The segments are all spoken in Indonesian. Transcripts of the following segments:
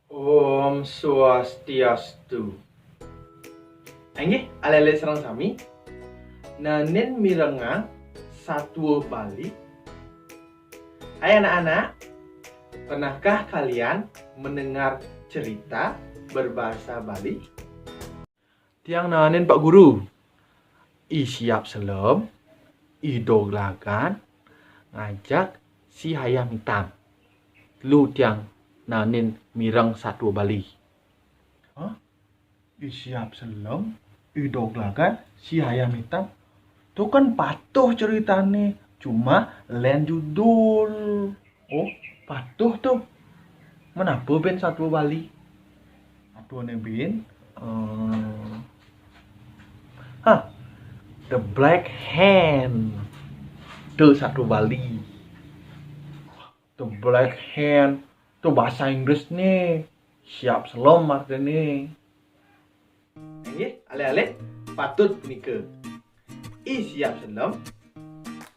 Om Swastiastu. Angge alele serang sami. Nanen mirengang satu Bali. Hai anak-anak, pernahkah kalian mendengar cerita berbahasa Bali? Tiang nanen Pak Guru. I siap selem, i doglagan, ngajak si hayam hitam. Lu tiang nanen mireng satu Bali. Hah? I siap selem, i doglagan, si hayam hitam. Tuh kan patuh ceritane, cuma lain judul. Oh, patuh tuh. Menapa ben satu Bali? Aduh ben. The Black Hand. Tuh satu Bali. The Black Hand. Tuh bahasa Inggris nih. Siap selom artinya. Ini ale-ale patut punika. I siap selem.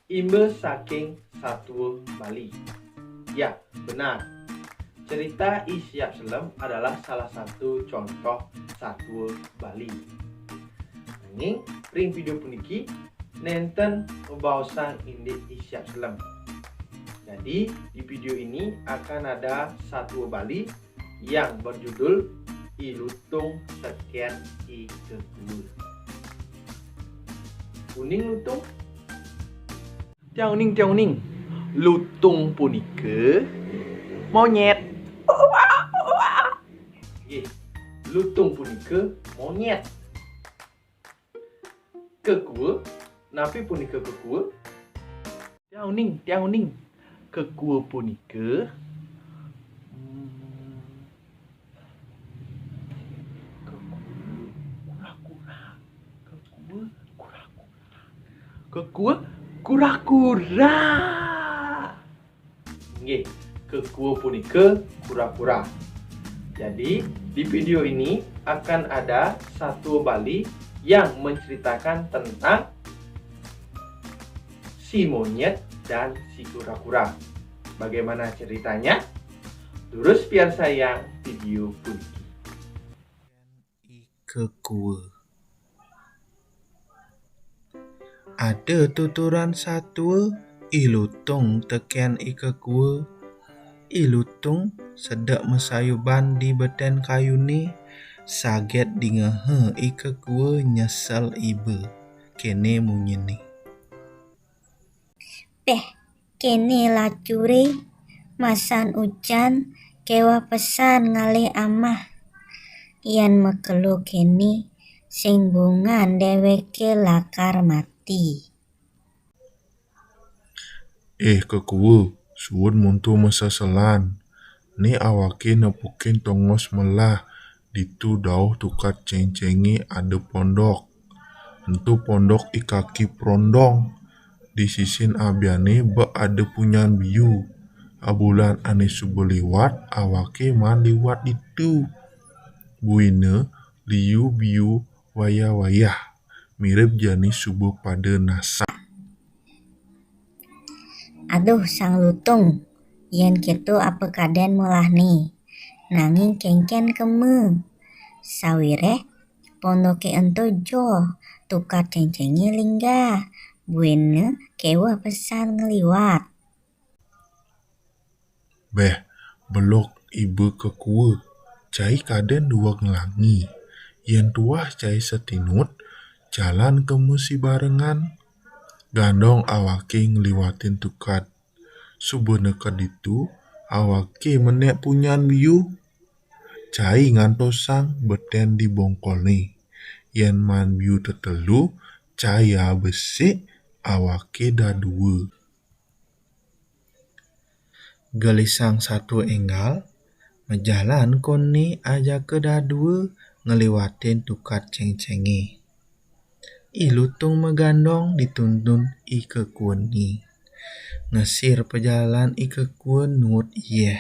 Imbe saking satu Bali. Ya, benar. Cerita I siap selem adalah salah satu contoh satu Bali. Ini ring video puniki nenten bahasa indik I siap selem. Jadi di video ini akan ada satu Bali yang berjudul I lutung sekian I kekul. Uning lutung? Tiang uning. Lutung punika monyet. Lutung punika monyet. Kekul, napi punika kekul? Tiang uning. Kekul punika kura-kura. Nggih, kekul punika kura-kura. Jadi, di video ini akan ada satu Bali yang menceritakan tentang si monyet dan si kura-kura. Bagaimana ceritanya? Terus biar sayang video puniki. Kekul. Ada tuturan satu I lutung tekian I kekul. I lutung sedek mesayuban di beten kayu ni. Saget di ngehe I kekul nyesel ibe. Kene munyeni. Kene lacure masan ujan kewa pesan ngale amah. Ian mekelo kene sing bungan dheweke lakar mati. Kekul, suwun muntu meseselan. Ni awake nepukin tongos melah. Ditu dauh tukat ceng-cengi ada pondok. Entu pondok I kaki prondong. Di sisin abiane be ada punyan biu. Abulan ane subuh liwat, awake man liwat itu. Buine liu biu wayah-wayah. Mirip jani subuh pada nasa. Aduh sang lutung, yen gitu apa kaden mulah nih. Nanging kengken keme. Sawire pondoke ento jo tukar ceng-cengi lingga. Buene kewa pesan ngeliwat. Belok ibu kekul. Cai kaden dua ngelangi. Yen tuah cai setinut, jalan ke musi barengan. Gandong awake ngeliwatin tukat. Subuh neket itu, awake menek punyan biu. Cai ngantosang beten di bongkol ni. Yen man biu tetelu, caya besik awake dah dua. Gelisang satu enggal. Mejalan koni aja ke dah dua ngeliwatin tukat ceng-cengi. I lutung megandong dituntun I kekun ni. Ngesir pejalan I kekun nut yeh.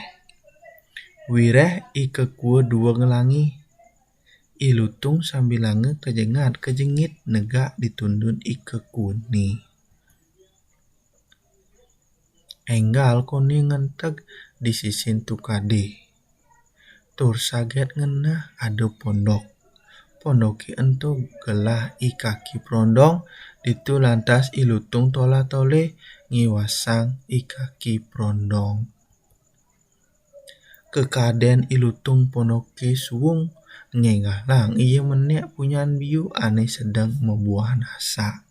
Wireh I kekun dua ngelangi. I lutung sambil lange kejengit negak ditundun I kekun ni. Enggal koni ngentek di sisin tukade. tur saget ngenah ada pondok. Pondoki ento gelah i kaki prondong, ditu lantas i lutung tola tole ngiwasang i kaki prondong. Kekaden i lutung pondoki suwung, ngengalang iya menek punyan biu ane sedang membuah nasa.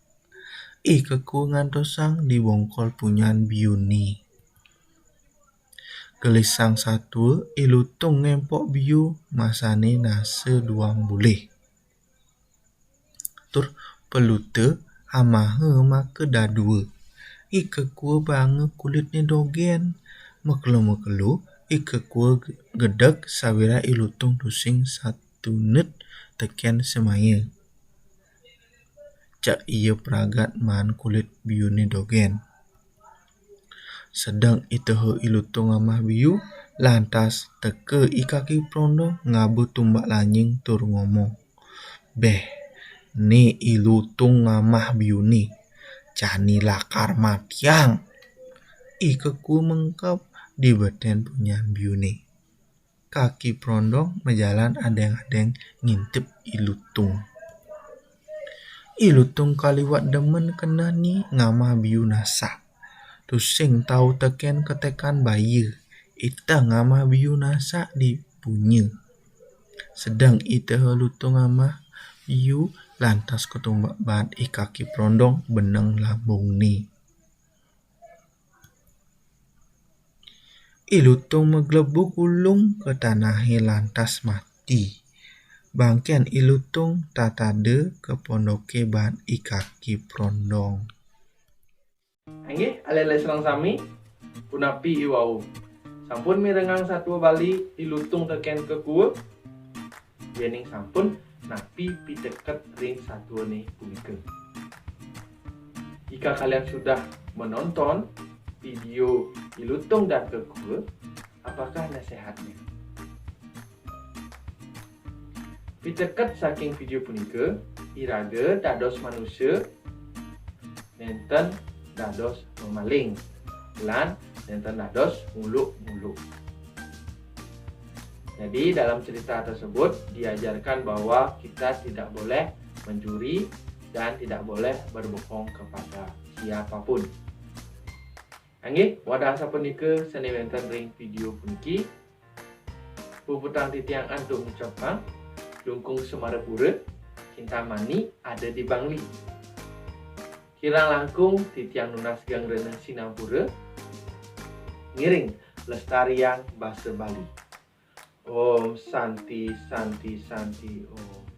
I keku ngantosang dibongkol punyan biu ni. Gelisang satu i lutung ngempok biu masane nase duang boleh. Tur pelute hamahe make dadua. I kekua bange kulitnya dogen. Mekelu i kekua gedek sawira i lutung tusing satu nut teken semaya. Cak iya peragat man kulit biune dogen. Sedang itehe i lutung amah biu, lantas teke i kaki prondong ngabu tumbak lanying tur ngomong. Beh, ni i lutung ngamah biu ni, cani lakar matiang. I keku mengkap di beten punyan biu ni. Kaki prondong berjalan adeng-adeng ngintip i lutung. I lutung kaliwat demen kena ni ngamah biu nasa. Tusing tahu teken ketekan bayi. Ita ngamah biu nasa dipunya. Sedang ita lutung ngamah biu lantas ketumbak bat i kaki prondong benang lambung ni. I lutung meglebuk ulung ke tanahe lantas mati. Bangken i lutung tatade ke pondoke bat i kaki prondong. Angge alele serang sami punapi iwau. Sampun mirengang satu bali i lutung teken kekue. Yening sampun napi piteket ring satu nih punika. Jika kalian sudah menonton video i lutung dan kekue, apakah nasihatnya? Piteket saking video punika irade dados manusia nenten dados memaling lan nenten dados muluk-muluk. Jadi dalam cerita tersebut diajarkan bahwa kita tidak boleh mencuri dan tidak boleh berbohong kepada siapapun. Angge, wadah asa punika seniwenten ring video puniki. Puputang titiang antum ucapkan lungkung Semarapura, Kintamani ada di Bangli. Kirang langkung titiang nunas gang reneng Sinapura, ngiring lestarian bahasa Bali. Om Santi Santi Santi Om.